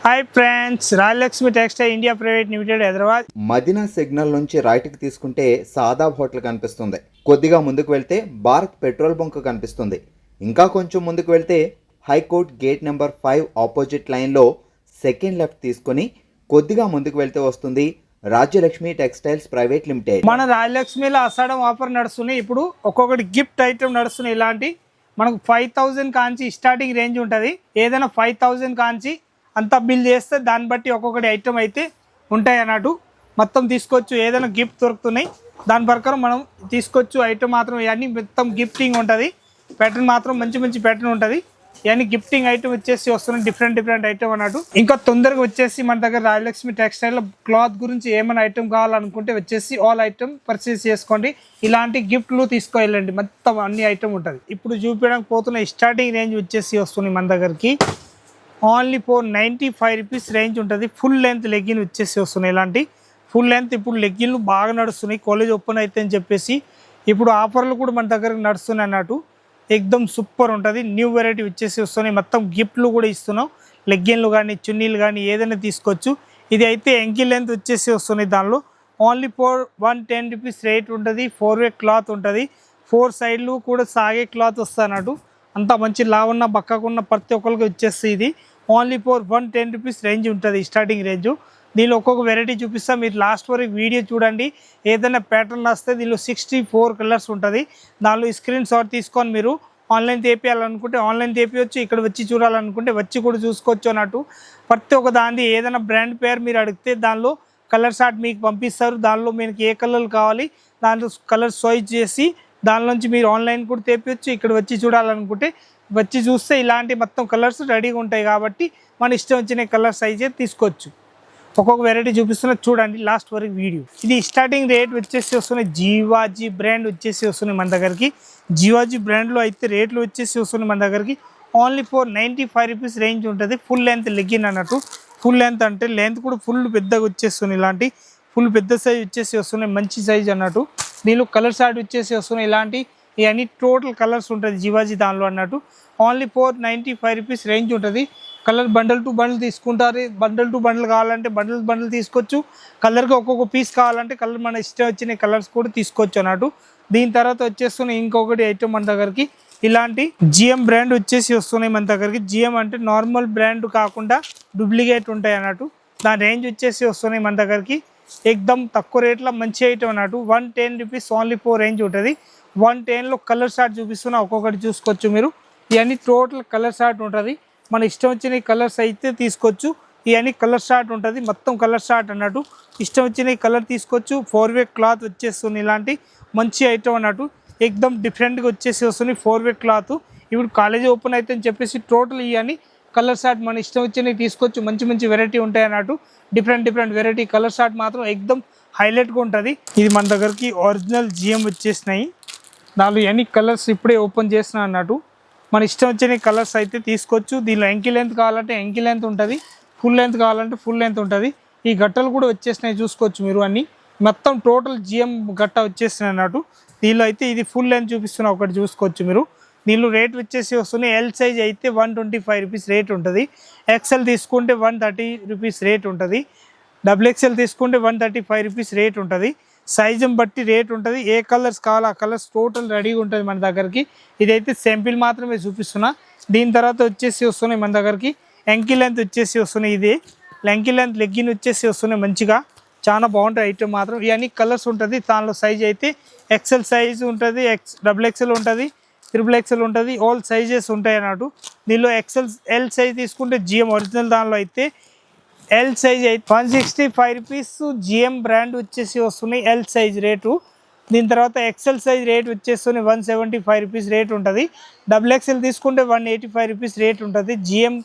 Hi friends, Rayalakshmi textile India private limited Hyderabad. Madina signal నుంచి రైట్కి తీసుకుంటే సాదాబ్ హోటల్ కనిపిస్తుంది. కొద్దిగా ముందుకు వెళ్తే భారత్ పెట్రోల్ బంక్ కనిపిస్తుంది. ఇంకా కొంచెం ముందుకు వెళ్తే హైకోర్ట్ గేట్ నెంబర్ 5 ఆపోజిట్ లైన్లో సెకండ్ లెఫ్ట్ తీసుకొని కొద్దిగా ముందుకు వెళ్తే వస్తుంది రాజ్యలక్ష్మి టెక్స్టైల్స్ ప్రైవేట్ లిమిటెడ్. మన రాయలక్ష్మిలో అసాడం ఆఫర్ నడుస్తున్నాయి. ఇప్పుడు ఒక్కొక్కటి గిఫ్ట్ ఐటమ్ నడుస్తున్నాయి. ఇలాంటి మనకు 5000 కాంచి స్టార్టింగ్ రేంజ్ ఉంటుంది. ఏదైనా 5000 కాంచి అంతా బిల్ చేస్తే దాన్ని బట్టి ఒక్కొక్కటి ఐటమ్ అయితే ఉంటాయి అన్నట్టు. మొత్తం తీసుకోవచ్చు, ఏదైనా గిఫ్ట్ దొరుకుతున్నాయి దాని ప్రకారం మనం తీసుకోవచ్చు. ఐటమ్ మాత్రం ఇవన్నీ మొత్తం గిఫ్టింగ్ ఉంటుంది. ప్యాటర్న్ మాత్రం మంచి మంచి ప్యాటర్న్ ఉంటుంది. ఇవన్నీ గిఫ్టింగ్ ఐటమ్ వచ్చేసి వస్తున్నాయి, డిఫరెంట్ ఐటమ్ అన్నట్టు. ఇంకా తొందరగా వచ్చేసి మన దగ్గర రాయలక్ష్మి టెక్స్టైల్ క్లాత్ గురించి ఏమైనా ఐటమ్ కావాలనుకుంటే వచ్చేసి ఆల్ ఐటమ్ పర్చేస్ చేసుకోండి. ఇలాంటి గిఫ్ట్లు తీసుకెళ్ళండి, మొత్తం అన్ని ఐటమ్ ఉంటుంది. ఇప్పుడు చూపించడానికి పోతున్న స్టార్టింగ్ రేంజ్ వచ్చేసి వస్తుంది మన దగ్గరికి ఓన్లీ ఫర్ 95 రూపీస్ రేంజ్ ఉంటుంది. ఫుల్ లెంత్ లెగ్గిన్ వచ్చేసి వస్తున్నాయి. ఇలాంటి ఫుల్ లెంత్ ఇప్పుడు లెగ్గిన్లు బాగా నడుస్తున్నాయి. కాలేజ్ ఓపెన్ అయితే అని చెప్పేసి ఇప్పుడు ఆఫర్లు కూడా మన దగ్గర నడుస్తున్నాయి అన్నట్టు. ఎక్దమ్ సూపర్ ఉంటుంది. న్యూ వెరైటీ వచ్చేసి వస్తున్నాయి. మొత్తం గిఫ్ట్లు కూడా ఇస్తున్నాం. లెగ్గిన్లు కానీ చున్నీలు కానీ ఏదైనా తీసుకోవచ్చు. ఇది అయితే ఎంకి లెంత్ వచ్చేసి వస్తున్నాయి. దానిలో ఓన్లీ ఫర్ 110 రూపీస్ రేట్ ఉంటుంది. 4 వే క్లాత్ ఉంటుంది. 4 సైడ్లు కూడా సాగే క్లాత్ వస్తుంది అన్నట్టు. అంతా మంచి లావున్న బక్కకున్న ప్రతి ఒక్కరికి వచ్చేసి ఇది ఓన్లీ ఫర్ 110 రూపీస్ రేంజ్ ఉంటుంది స్టార్టింగ్ రేంజ్. దీనిలో ఒక్కొక్క వెరైటీ చూపిస్తాం, మీరు లాస్ట్ వరకు వీడియో చూడండి. ఏదైనా ప్యాటర్న్ వస్తే దీనిలో 64 కలర్స్ ఉంటుంది. దానిలో స్క్రీన్ షాట్ తీసుకొని మీరు ఆన్లైన్ తీపియాలనుకుంటే ఆన్లైన్ తీపియచ్చు, ఇక్కడ వచ్చి చూడాలనుకుంటే వచ్చి కూడా చూసుకోవచ్చు అన్నట్టు. ప్రతి ఒక్క దాన్ని ఏదైనా బ్రాండ్ పేరు మీరు అడిగితే దానిలో కలర్ షాట్ మీకు పంపిస్తారు. దానిలో మీకు ఏ కలర్లు కావాలి దాంట్లో కలర్ చాయిస్ చేసి దానిలోంచి మీరు ఆన్లైన్ కూడా తీపియచ్చు. ఇక్కడ వచ్చి చూడాలనుకుంటే వచ్చి చూస్తే ఇలాంటి మొత్తం కలర్స్ రెడీగా ఉంటాయి. కాబట్టి మన ఇష్టం వచ్చిన కలర్స్ అయితే తీసుకోవచ్చు. ఒక్కొక్క వెరైటీ చూపిస్తున్నా చూడండి లాస్ట్ వరకు వీడియో. ఇది స్టార్టింగ్ రేట్ వచ్చేసి వస్తున్నాయి. జీవాజీ బ్రాండ్ వచ్చేసి వస్తున్నాయి మన దగ్గరికి. జీవాజీ బ్రాండ్లో అయితే రేట్లు వచ్చేసి వస్తున్నాయి మన దగ్గరికి ఓన్లీ ఫర్ 95 రూపీస్ రేంజ్ ఉంటుంది. ఫుల్ లెంత్ లెగ్గిన్ అన్నట్టు. ఫుల్ లెంత్ అంటే లెంత్ కూడా ఫుల్ పెద్దగా వచ్చేస్తుంది. ఇలాంటి ఫుల్ పెద్ద సైజ్ వచ్చేసి వస్తున్నాయి, మంచి సైజ్ అన్నట్టు. దీనిలో కలర్ షార్ట్ వచ్చేసి వస్తున్నాయి. ఇలాంటి ఇవన్నీ టోటల్ కలర్స్ ఉంటుంది జీవాజీ దానిలో అన్నట్టు. ఓన్లీ ఫర్ 95 రూపీస్ రేంజ్ ఉంటుంది. కలర్ బండల్ టు బండల్ తీసుకుంటారు. బండల్ టు బండల్ కావాలంటే బండల్ తీసుకోవచ్చు. కలర్కి ఒక్కొక్క పీస్ కావాలంటే కలర్ మన ఇష్టం వచ్చిన కలర్స్ కూడా తీసుకోవచ్చు అన్నట్టు. దీని తర్వాత వచ్చేస్తున్నాయి ఇంకొకటి ఐటమ్ మన దగ్గరికి. ఇలాంటి జిఎం బ్రాండ్ వచ్చేసి వస్తున్నాయి మన దగ్గరికి. జిఎం అంటే నార్మల్ బ్రాండ్ కాకుండా డూప్లికేట్ ఉంటాయి అన్నట్టు. దాని రేంజ్ వచ్చేసి వస్తున్నాయి మన దగ్గరికి. ఎక్దమ్ తక్కువ రేట్లో మంచి ఐటమ్ అన్నట్టు. 110 రూపీస్ ఓన్లీ 4 రేంజ్ ఉంటుంది. 110లో కలర్ షార్ట్ చూపిస్తున్నా, ఒక్కొక్కటి చూసుకోవచ్చు మీరు. ఇవన్నీ టోటల్ కలర్ షార్ట్ ఉంటుంది. మన ఇష్టం వచ్చిన కలర్స్ అయితే తీసుకోవచ్చు. ఇవన్నీ కలర్ షార్ట్ ఉంటుంది, మొత్తం కలర్ షార్ట్ అన్నట్టు. ఇష్టం వచ్చిన కలర్ తీసుకోవచ్చు. 4 వే క్లాత్ వచ్చేస్తుంది. ఇలాంటి మంచి ఐటమ్ అన్నట్టు. ఎక్దమ్ డిఫరెంట్గా వచ్చేసి వస్తుంది 4 వే క్లాత్. ఇప్పుడు కాలేజీ ఓపెన్ అయితే అని చెప్పేసి టోటల్ ఇవన్నీ కలర్ షార్ట్ మన ఇష్టం వచ్చినవి తీసుకోవచ్చు. మంచి మంచి వెరైటీ ఉంటాయి అన్నట్టు. డిఫరెంట్ వెరైటీ కలర్ షార్ట్ మాత్రం ఎక్దమ్ హైలైట్గా ఉంటుంది. ఇది మన దగ్గరికి ఒరిజినల్ జిఎం వచ్చేసినాయి. దానిలో ఎన్ని కలర్స్ ఇప్పుడే ఓపెన్ చేసిన అన్నట్టు. మన ఇష్టం వచ్చిన కలర్స్ అయితే తీసుకోవచ్చు. దీనిలో ఎంకి లెంత్ కావాలంటే ఎంకి లెంత్ ఉంటుంది, ఫుల్ లెంత్ కావాలంటే ఫుల్ లెంత్ ఉంటుంది. ఈ గట్టలు కూడా వచ్చేసినాయి చూసుకోవచ్చు మీరు. అన్నీ మొత్తం టోటల్ జిఎం గట్ట వచ్చేసినాయి అన్నట్టు. దీనిలో అయితే ఇది ఫుల్ లెంత్ చూపిస్తున్నా, ఒకటి చూసుకోవచ్చు మీరు. దీనిలో రేట్ వచ్చేసి వస్తున్నాయి. ఎల్ సైజ్ అయితే 125 రూపీస్ రేట్ ఉంటుంది. ఎక్సెల్ తీసుకుంటే 130 రూపీస్ రేట్ ఉంటుంది. డబుల్ ఎక్సెల్ తీసుకుంటే 135 రూపీస్ రేట్ ఉంటుంది. సైజుని బట్టి రేట్ ఉంటుంది. ఏ కలర్స్ కావాలో ఆ కలర్స్ టోటల్ రెడీగా ఉంటుంది మన దగ్గరికి. ఇదైతే శాంపిల్ మాత్రమే చూపిస్తున్నా. దీని తర్వాత వచ్చేసి వస్తున్నాయి మన దగ్గరికి ఎంకి లెంత్ వచ్చేసి వస్తున్నాయి. ఇది ఎంకి లెంత్ లెగ్గిన్ వచ్చేసి వస్తున్నాయి. మంచిగా చాలా బాగుంటాయి ఐటమ్ మాత్రం. ఇవన్నీ కలర్స్ ఉంటుంది. దానిలో సైజ్ అయితే ఎక్సెల్ సైజ్ ఉంటుంది, డబుల్ ఎక్సెల్ ఉంటుంది, ట్రిపుల్ ఎక్సెల్ ఉంటుంది. ఆల్ సైజెస్ ఉంటాయి అన్నట్టు. దీనిలో ఎల్ సైజ్ తీసుకుంటే జిఎం ఒరిజినల్ దానిలో అయితే ఎల్ సైజ్ అయితే 165 రూపీస్ జిఎం బ్రాండ్ వచ్చేసి వస్తున్నాయి ఎల్ సైజ్ రేటు. దీని తర్వాత ఎక్సెల్ సైజ్ రేట్ వచ్చేస్తుంది 175 రూపీస్ రేట్ ఉంటుంది. డబుల్ ఎక్సెల్ తీసుకుంటే 185 రూపీస్ రేట్ ఉంటుంది. జిఎం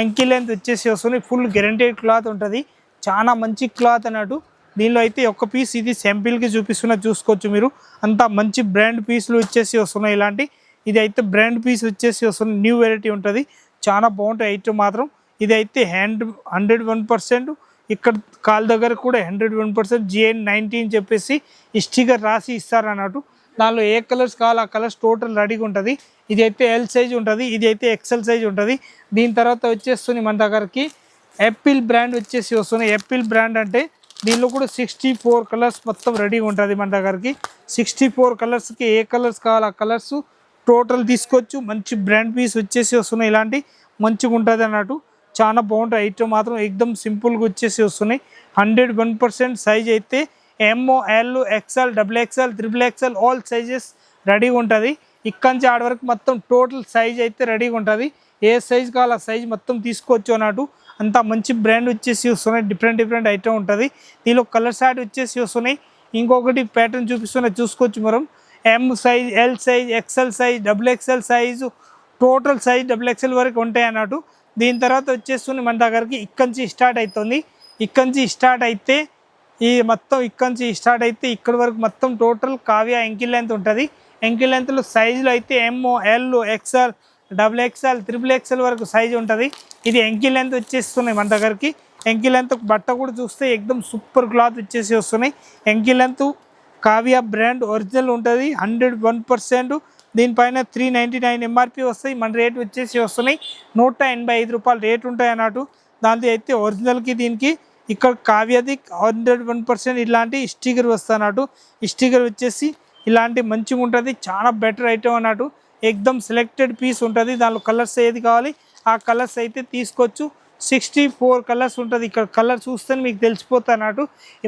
ఎంకి లెంత్ వచ్చేసి వస్తుంది. ఫుల్ గ్యారంటెడ్ క్లాత్ ఉంటుంది, చాలా మంచి క్లాత్ అన్నట్టు. దీనిలో అయితే ఒక్క పీస్ ఇది శాంపిల్కి చూపిస్తున్నా, చూసుకోవచ్చు మీరు. అంతా మంచి బ్రాండ్ పీసులు వచ్చేసి వస్తున్నాయి. ఇలాంటి ఇది అయితే బ్రాండ్ పీస్ వచ్చేసి వస్తుంది. న్యూ వెరైటీ ఉంటుంది, చాలా బాగుంటాయి ఐటమ్ మాత్రం. ఇది అయితే 101%. ఇక్కడ కాల్ దగ్గర కూడా 101% GN19 చెప్పేసి స్టిక్కర్ రాసి ఇస్తారు అన్నట్టు. దానిలో ఏ కలర్స్ కావాలో ఆ కలర్స్ టోటల్ రెడీగా ఉంటుంది. ఇది అయితే ఎల్ సైజ్ ఉంటుంది, ఇది అయితే ఎక్సెల్ సైజ్ ఉంటుంది. దీని తర్వాత వచ్చేస్తుంది మన దగ్గరికి యాపిల్ బ్రాండ్ వచ్చేసి వస్తున్నాయి. యాపిల్ బ్రాండ్ అంటే దీనిలో కూడా 64 కలర్స్ మొత్తం రెడీగా ఉంటుంది మన దగ్గరికి. 64 కలర్స్కి ఏ కలర్స్ కావాలి ఆ కలర్స్ టోటల్ తీసుకోవచ్చు. మంచి బ్రాండ్ పీస్ వచ్చేసి వస్తున్నాయి. ఇలాంటి మంచిగా ఉంటుంది అన్నట్టు. చాలా బాగుంటుంది ఐటమ్ మాత్రం ఎక్దమ్ సింపుల్గా వచ్చేసి వస్తున్నాయి. 101% సైజ్ అయితే M L XL XXL XXL all sizes రెడీగా ఉంటుంది. ఇక్కడ నుంచి ఆడ వరకు మొత్తం టోటల్ సైజ్ అయితే రెడీగా ఉంటుంది. ఏ సైజ్ కావాలి ఆ సైజ్ మొత్తం తీసుకోవచ్చు అన్నట్టు. అంతా మంచి బ్రాండ్ వచ్చేసి వస్తున్నాయి. డిఫరెంట్ ఐటమ్ ఉంటుంది. దీనిలో కలర్ షార్ట్ వచ్చేసి వస్తున్నాయి. ఇంకొకటి ప్యాటర్న్ చూపిస్తున్నాయి చూసుకోవచ్చు. మనం M size, L size, XL size, XXL size total size XXL వరకు ఉంటాయి అన్నట్టు. దీని తర్వాత వచ్చేస్తుంది మన దగ్గరికి ఇక్కడ నుంచి స్టార్ట్ అవుతుంది. ఇక్కడ నుంచి స్టార్ట్ అయితే ఈ మొత్తం ఇక్కడ నుంచి స్టార్ట్ అయితే ఇక్కడ వరకు మొత్తం టోటల్ కావ్య ఎంకిల్ లెంత్ ఉంటుంది. ఎంకిల్ లెంత్లో సైజులో అయితే M L XXL XXL XXL వరకు సైజు ఉంటుంది. ఇది ఎంకిల్ లెంత్ వచ్చేస్తున్నాయి మన దగ్గరికి. ఎంకిల్ లెంత్ బట్ట కూడా చూస్తే ఎక్దమ్ సూపర్ క్లాత్ వచ్చేసి వస్తున్నాయి. Ankle length Kavya brand original ఉంటుంది 101%. దీనిపైన 399 MRP వస్తాయి. మన రేట్ వచ్చేసి వస్తున్నాయి 185 రూపాయలు రేట్ ఉంటాయి అన్నట్టు. దాంతో అయితే ఒరిజినల్కి దీనికి ఇక్కడ కావ్యది 101% ఇలాంటి స్టిక్కర్ వస్తుంది అన్నట్టు. స్టిక్కర్ వచ్చేసి ఇలాంటి మంచిగా ఉంటుంది. చాలా బెటర్ ఐటమ్ అన్నట్టు. ఎక్దమ్ సెలెక్టెడ్ పీస్ ఉంటుంది. దానిలో కలర్స్ ఏది కావాలి ఆ కలర్స్ అయితే తీసుకోవచ్చు. 64 కలర్స్ ఉంటుంది. ఇక్కడ కలర్ చూస్తే మీకు తెలిసిపోతుంది అన్నట్టు.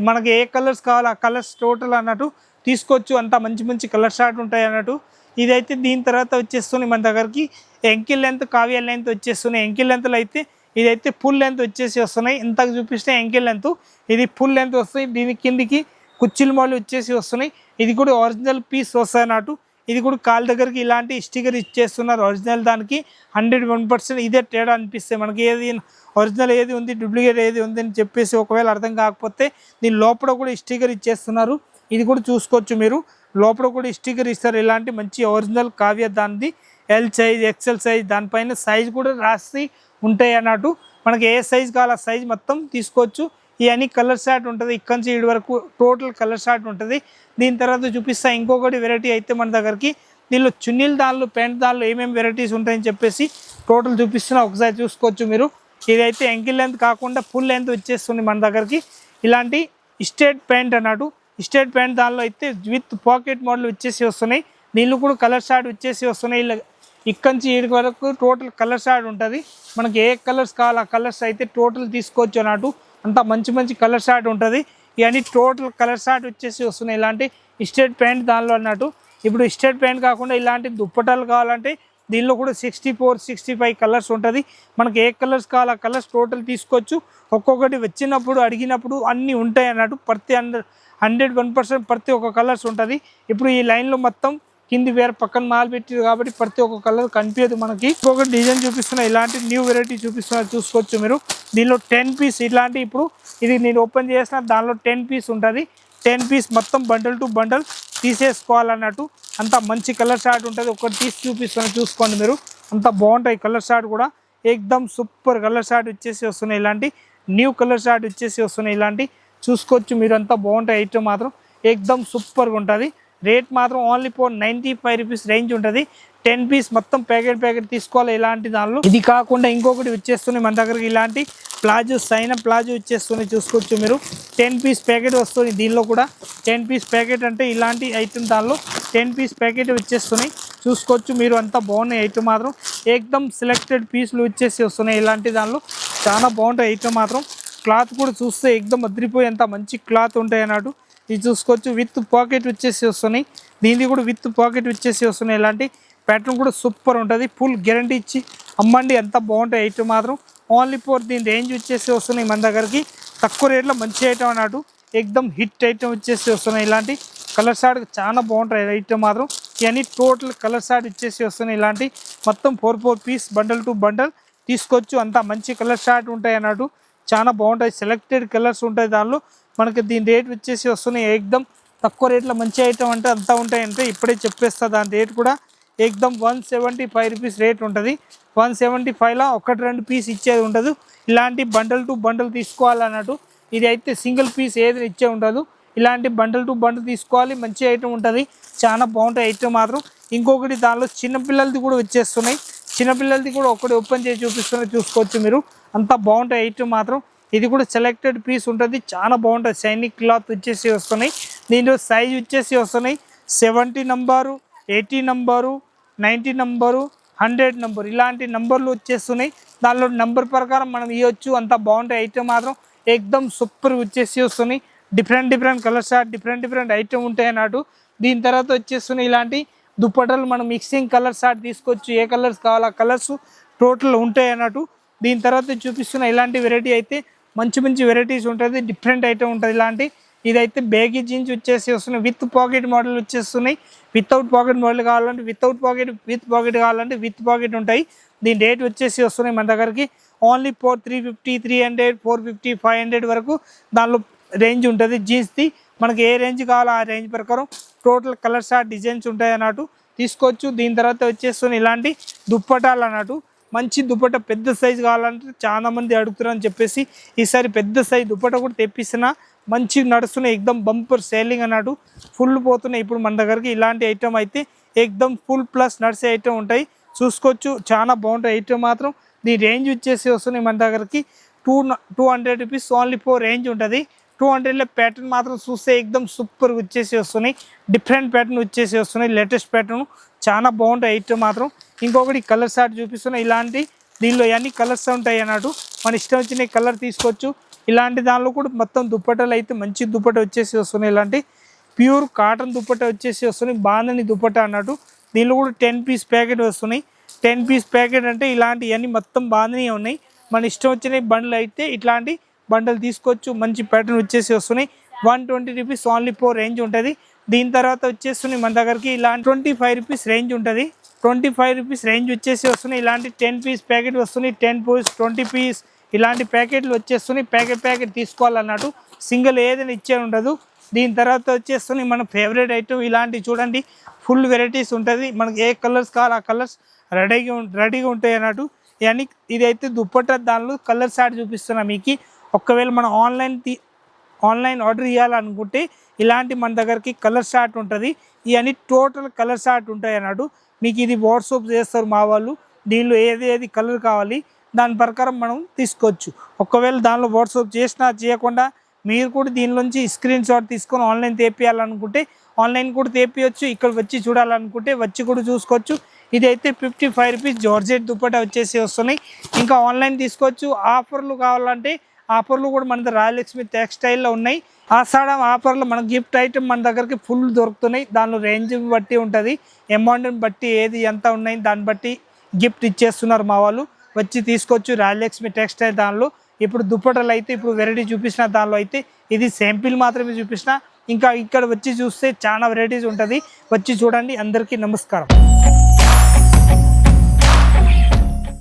మనకి ఏ కలర్స్ కావాలి ఆ కలర్స్ టోటల్ అన్నట్టు తీసుకోవచ్చు. అంతా మంచి కలర్ షార్ట్ ఉంటాయి అన్నట్టు. ఇదైతే దీని తర్వాత వచ్చేస్తుంది మన దగ్గరికి ఎంకిల్ లెంత్ కావ్య లెంత్ వచ్చేస్తున్నాయి. ఎంకిల్ లెంత్లో అయితే ఇదైతే ఫుల్ లెంత్ వచ్చేసి వస్తున్నాయి. ఇంతకు చూపిస్తే ఎంకిల్ లెంత్, ఇది ఫుల్ లెంత్ వస్తాయి. దీని కిందికి కుచ్చిల మాలు వచ్చేసి వస్తున్నాయి. ఇది కూడా ఒరిజినల్ పీస్ వస్తాయి అన్నట్టు. ఇది కూడా కాళ్ళ దగ్గరికి ఇలాంటి స్టిక్కర్ ఇచ్చేస్తున్నారు. ఒరిజినల్ దానికి 101% ఇదే తేడా అనిపిస్తే మనకి ఏది ఒరిజినల్ ఏది ఉంది డూప్లికేట్ ఏది ఉంది అని చెప్పేసి ఒకవేళ అర్థం కాకపోతే దీని లోపల కూడా స్టిక్కర్ ఇచ్చేస్తున్నారు. ఇది కూడా చూసుకోవచ్చు మీరు. లోపల కూడా స్టిక్కర్ ఇస్తారు. ఇలాంటి మంచి ఒరిజినల్ కావ్య దానిది ఎల్ సైజ్ XXL సైజ్ దానిపైన సైజ్ కూడా రాసి ఉంటాయి అన్నట్టు. మనకి ఏ సైజ్ కావాలి ఆ సైజ్ మొత్తం తీసుకోవచ్చు. ఇవన్నీ కలర్ షార్ట్ ఉంటుంది. ఇక్కడ నుంచి ఇటు వరకు టోటల్ కలర్ షార్ట్ ఉంటుంది. దీని తర్వాత చూపిస్తా ఇంకొకటి వెరైటీ అయితే మన దగ్గరికి. దీనిలో చున్నీల దానిలో ప్యాంట్ దానిలో ఏమేమి వెరైటీస్ ఉంటాయని చెప్పేసి టోటల్ చూపిస్తున్నా ఒకసారి చూసుకోవచ్చు మీరు. ఇదైతే ఎంకిల్ లెంత్ కాకుండా ఫుల్ లెంత్ వచ్చేస్తుంది మన దగ్గరికి. ఇలాంటి స్ట్రేట్ ప్యాంట్ అన్నట్టు. స్ట్రేట్ ప్యాంట్ దానిలో అయితే విత్ పాకెట్ మోడల్ వచ్చేసి వస్తున్నాయి. దీనిలో కూడా కలర్ షార్ట్ వచ్చేసి వస్తున్నాయి. ఇలా ఇక్కడ నుంచి ఇక్కడి వరకు టోటల్ కలర్ షార్ట్ ఉంటుంది. మనకి ఏ కలర్స్ కావాలి ఆ కలర్స్ అయితే టోటల్ తీసుకోవచ్చు అన్నట్టు. అంతా మంచి కలర్ షార్ట్ ఉంటుంది. ఇవన్నీ టోటల్ కలర్ షార్ట్ వచ్చేసి వస్తున్నాయి. ఇలాంటి స్ట్రేట్ ప్యాంట్ దానిలో అన్నట్టు. ఇప్పుడు స్ట్రేట్ ప్యాంట్ కాకుండా ఇలాంటి దుప్పటాలు కావాలంటే దీనిలో కూడా 64, 65 కలర్స్ ఉంటుంది. మనకి ఏ కలర్స్ కావాలి ఆ కలర్స్ టోటల్ తీసుకోవచ్చు. ఒక్కొక్కటి వచ్చినప్పుడు అడిగినప్పుడు అన్నీ ఉంటాయి అన్నట్టు. ప్రతి 101% ప్రతి ఒక్క కలర్స్ ఉంటుంది. ఇప్పుడు ఈ లైన్లో మొత్తం కింది వేరే పక్కన మాల్ పెట్టారు కాబట్టి ప్రతి ఒక్క కలర్ కనిపించదు మనకి. ఇంకొక డిజైన్ చూపిస్తున్నా ఇలాంటి న్యూ వెరైటీ చూపిస్తున్నా చూసుకోవచ్చు మీరు. దీనిలో 10 పీస్ ఇట్లాంటి ఇప్పుడు ఇది నేను ఓపెన్ చేసిన దానిలో 10 పీస్ ఉంటుంది. 10 పీస్ మొత్తం బండల్ టు బండల్ తీసేసుకోవాలన్నట్టు. అంత మంచి కలర్ షార్ట్ ఉంటుంది. ఒకటి తీసి చూపిస్తున్నా చూసుకోండి మీరు. అంత బాగుంటాయి కలర్ షార్ట్ కూడా. ఎక్దమ్ సూపర్ కలర్ షార్ట్ వచ్చేసి వస్తున్నాయి. ఇలాంటి న్యూ కలర్ షార్ట్ వచ్చేసి వస్తున్నాయి. ఇలాంటి చూసుకోవచ్చు మీరు. అంతా బాగుంటాయి ఐటమ్ మాత్రం ఎక్దమ్ సూపర్గా ఉంటుంది. రేట్ మాత్రం ఓన్లీ ఫర్ 95 రూపీస్ రేంజ్ ఉంటుంది. 10 పీస్ మొత్తం ప్యాకెట్ తీసుకోవాలి. ఇలాంటి దానిలో ఇది కాకుండా ఇంకొకటి వచ్చేస్తున్నాయి మన దగ్గరికి. ఇలాంటి ప్లాజో సైన ప్లాజో వచ్చేస్తున్నాయి చూసుకోవచ్చు మీరు. 10 పీస్ ప్యాకెట్ వస్తుంది. దీనిలో కూడా 10 పీస్ ప్యాకెట్ అంటే ఇలాంటి ఐటమ్ దానిలో 10 పీస్ ప్యాకెట్ వచ్చేస్తున్నాయి చూసుకోవచ్చు మీరు. అంతా బాగున్నాయి ఐటమ్ మాత్రం. ఎక్దమ్ సెలెక్టెడ్ పీస్లు వచ్చేసి వస్తున్నాయి. ఇలాంటి దానిలో చాలా బాగుంటాయి ఐటమ్ మాత్రం. క్లాత్ కూడా చూస్తే ఎక్దమ్ అదిరిపోయి అంత మంచి క్లాత్ ఉంటాయి అన్నట్టు. ఇది చూసుకోవచ్చు విత్ పాకెట్ వచ్చేసి వస్తున్నాయి. దీనికి కూడా విత్ పాకెట్ వచ్చేసి వస్తున్నాయి. ఇలాంటి ప్యాటర్న్ కూడా సూపర్ ఉంటుంది. ఫుల్ గ్యారంటీ ఇచ్చి అమ్మండి. ఎంత బాగుంటాయి ఐటమ్ మాత్రం. ఓన్లీ ఫర్ దీని రేంజ్ వచ్చేసి వస్తున్నాయి మన దగ్గరికి. తక్కువ రేట్లో మంచి ఐటమ్ అన్నట్టు. ఎక్దమ్ హిట్ ఐటమ్ వచ్చేసి వస్తున్నాయి. ఇలాంటి కలర్ షార్ట్ చాలా బాగుంటాయి ఐటమ్ మాత్రం. ఇవన్నీ టోటల్ కలర్ షార్ట్ వచ్చేసి వస్తున్నాయి. ఇలాంటి మొత్తం 4 పీస్ బండల్ టు బండల్ తీసుకోవచ్చు. అంతా మంచి కలర్ షార్ట్ ఉంటాయి అన్నట్టు. చాలా బాగుంటాయి. సెలెక్టెడ్ కలర్స్ ఉంటాయి దానిలో. మనకి దీని రేట్ వచ్చేసి వస్తున్నాయి. ఎక్దమ్ తక్కువ రేట్లో మంచి ఐటమ్ అంటే అంతా ఉంటాయంటే ఇప్పుడే చెప్పేస్తా. దాని రేట్ కూడా ఎక్దమ్ 175 రూపీస్ రేట్ ఉంటుంది. 175లో 1-2 పీస్ ఇచ్చేది ఉండదు. ఇలాంటి బండల్ టు బండల్ తీసుకోవాలన్నట్టు. ఇది అయితే సింగిల్ పీస్ ఏది ఇచ్చే ఉండదు. ఇలాంటి బండల్ టు బండల్ తీసుకోవాలి. మంచి ఐటమ్ ఉంటుంది. చాలా బాగుంటాయి ఐటమ్ మాత్రం. ఇంకొకటి దానిలో చిన్నపిల్లలది కూడా వచ్చేస్తున్నాయి. చిన్నపిల్లలది కూడా ఒకటి ఓపెన్ చేసి చూపిస్తున్నా, చూసుకోవచ్చు మీరు. అంత బాగుంటాయి ఐటమ్ మాత్రం. ఇది కూడా సెలెక్టెడ్ పీస్ ఉంటుంది, చాలా బాగుంటుంది. షైనింగ్ క్లాత్ వచ్చేసి వస్తున్నాయి. దీంట్లో సైజ్ వచ్చేసి వస్తున్నాయి 70 నంబరు, 80 నంబరు, 90 నంబరు, 100 నంబర్, ఇలాంటి నంబర్లు వచ్చేస్తున్నాయి. దానిలో నంబర్ ప్రకారం మనం ఇవ్వచ్చు. అంత బాగుంటాయి ఐటమ్ మాత్రం. ఎక్దమ్ సూపర్ వచ్చేసి వస్తున్నాయి. డిఫరెంట్ కలర్స్, డిఫరెంట్ ఐటమ్ ఉంటాయి అన్నట్టు. దీని తర్వాత వచ్చేస్తున్నాయి ఇలాంటి దుప్పటలు. మనం మిక్సింగ్ కలర్స్ తీసుకోవచ్చు. ఏ కలర్స్ కావాలో ఆ కలర్స్ టోటల్ ఉంటాయి అన్నట్టు. దీని తర్వాత చూపిస్తున్న ఇలాంటి వెరైటీ అయితే మంచి వెరైటీస్ ఉంటుంది. డిఫరెంట్ ఐటమ్ ఉంటుంది ఇలాంటి. ఇదైతే బ్యాగీ జీన్స్ వచ్చేసి వస్తున్నాయి. విత్ పాకెట్ మోడల్ వచ్చేస్తున్నాయి. వితౌట్ పాకెట్ మోడల్ కావాలంటే వితౌట్ పాకెట్, విత్ పాకెట్ కావాలంటే విత్ పాకెట్ ఉంటాయి. దీని రేట్ వచ్చేసి వస్తున్నాయి మన దగ్గరికి ఓన్లీ 350, 300, 450, 500 వరకు దానిలో రేంజ్ ఉంటుంది. జీన్స్ది మనకి ఏ రేంజ్ కావాలో ఆ రేంజ్ ప్రకారం టోటల్ కలర్స్ డిజైన్స్ ఉంటాయి అన్నట్టు, తీసుకోవచ్చు. దీని తర్వాత వచ్చేస్తున్నాయి ఇలాంటి దుప్పటాలు అన్నట్టు. మంచి దుప్పట పెద్ద సైజు కావాలంటే చాలా మంది అడుగుతున్నారని చెప్పేసి ఈసారి పెద్ద సైజు దుప్పట కూడా తెప్పిస్తున్నా. మంచి నడుస్తున్నాయి, ఎక్దమ్ బంపర్ సేలింగ్ అన్నట్టు. ఫుల్ పోతున్నాయి ఇప్పుడు మన దగ్గరికి. ఇలాంటి ఐటమ్ అయితే ఎక్దమ్ ఫుల్ ప్లస్ నడిచే ఐటమ్ ఉంటాయి, చూసుకోవచ్చు. చాలా బాగుంటాయి ఐటమ్ మాత్రం. దీని రేంజ్ వచ్చేసి వస్తున్నాయి మన దగ్గరికి 200 రూపీస్ ఓన్లీ 4 రేంజ్ ఉంటుంది. 200లో ప్యాటర్న్ మాత్రం చూస్తే ఎక్దమ్ సూపర్ వచ్చేసి వస్తున్నాయి. డిఫరెంట్ ప్యాటర్న్ వచ్చేసి వస్తున్నాయి, లేటెస్ట్ ప్యాటర్న్. చాలా బాగుంటాయి ఐటమ్ మాత్రం. ఇంకొకటి కలర్ షార్ట్ చూపిస్తున్నాయి. ఇలాంటి దీనిలో అన్ని కలర్స్ ఉంటాయి అన్నట్టు. మన ఇష్టం వచ్చిన కలర్ తీసుకోవచ్చు. ఇలాంటి దానిలో కూడా మొత్తం దుప్పటలు అయితే మంచి దుప్పట వచ్చేసి వస్తున్నాయి. ఇలాంటి ప్యూర్ కాటన్ దుప్పట వచ్చేసి వస్తున్నాయి. బాందని దుప్పట అన్నట్టు. దీనిలో కూడా 10 పీస్ ప్యాకెట్ వస్తున్నాయి. 10 పీస్ ప్యాకెట్ అంటే ఇలాంటివన్నీ మొత్తం బాందని ఉన్నాయి. మన ఇష్టం వచ్చిన బండ్లు అయితే ఇట్లాంటి బండలు తీసుకోవచ్చు. మంచి ప్యాటర్న్ వచ్చేసి వస్తున్నాయి. 120 రూపీస్ ఓన్లీ 4 రేంజ్ ఉంటుంది. దీని తర్వాత వచ్చేస్తున్నాయి మన దగ్గరికి ఇలాంటి 25 రూపీస్ రేంజ్ ఉంటుంది. 25 రూపీస్ రేంజ్ వచ్చేసి వస్తున్నాయి. ఇలాంటి 10 పీస్ ప్యాకెట్ వస్తున్నాయి. 10 పీస్, 20 పీస్ ఇలాంటి ప్యాకెట్లు వచ్చేస్తున్నాయి. ప్యాకెట్ తీసుకోవాలన్నట్టు, సింగిల్ ఏదైనా ఇచ్చే ఉండదు. దీని తర్వాత వచ్చేస్తున్నాయి మన ఫేవరెట్ ఐటమ్. ఇలాంటి చూడండి ఫుల్ వెరైటీస్ ఉంటుంది. మనకి ఏ కలర్స్ కావాలో ఆ కలర్స్ రెడీగా ఉంటాయి అన్నట్టు. ఇవన్నీ ఇదైతే దుప్పట్ట, దానిలో కలర్స్ చూపిస్తున్నా మీకు. ఒకవేళ మనం ఆన్లైన్ ఆర్డర్ చేయాలనుకుంటే ఇలాంటి మన దగ్గరికి కలర్ చార్ట్ ఉంటుంది. ఇవన్నీ టోటల్ కలర్ చార్ట్ ఉంటాయి అన్నట్టు. మీకు ఇది వాట్సాప్ చేస్తారు మా వాళ్ళు. దీనిలో ఏది కలర్ కావాలి దాని ప్రకారం మనం తీసుకోవచ్చు. ఒకవేళ దానిలో వాట్సాప్ చేసినా చేయకుండా మీరు కూడా దీనిలోంచి స్క్రీన్ షాట్ తీసుకొని ఆన్లైన్ తెప్పియాలనుకుంటే ఆన్లైన్ కూడా తెప్పియచ్చు. ఇక్కడ వచ్చి చూడాలనుకుంటే వచ్చి కూడా చూసుకోవచ్చు. ఇదైతే 55 రూపీస్ జార్జెట్ దుప్పట వచ్చేసి వస్తున్నాయి. ఇంకా ఆన్లైన్ తీసుకోవచ్చు. ఆఫర్లు కావాలంటే ఆఫర్లు కూడా మన రాయల్ లక్ష్మి టెక్స్టైల్లో ఉన్నాయి. ఆషాఢం ఆఫర్లో మన గిఫ్ట్ ఐటమ్ మన దగ్గరికి ఫుల్ దొరుకుతున్నాయి. దానిలో రేంజ్ బట్టి ఉంటుంది, అమౌంట్ని బట్టి ఏది ఎంత ఉన్నాయి దాన్ని బట్టి గిఫ్ట్ ఇచ్చేస్తున్నారు మా వాళ్ళు. వచ్చి తీసుకోవచ్చు రాయల్ లక్ష్మి టెక్స్టైల్. దానిలో ఇప్పుడు దుప్పటలు అయితే ఇప్పుడు వెరైటీ చూపించిన దానిలో అయితే ఇది శాంపిల్ మాత్రమే చూపించిన. ఇంకా ఇక్కడ వచ్చి చూస్తే చాలా వెరైటీస్ ఉంటుంది. వచ్చి చూడండి. అందరికీ నమస్కారం.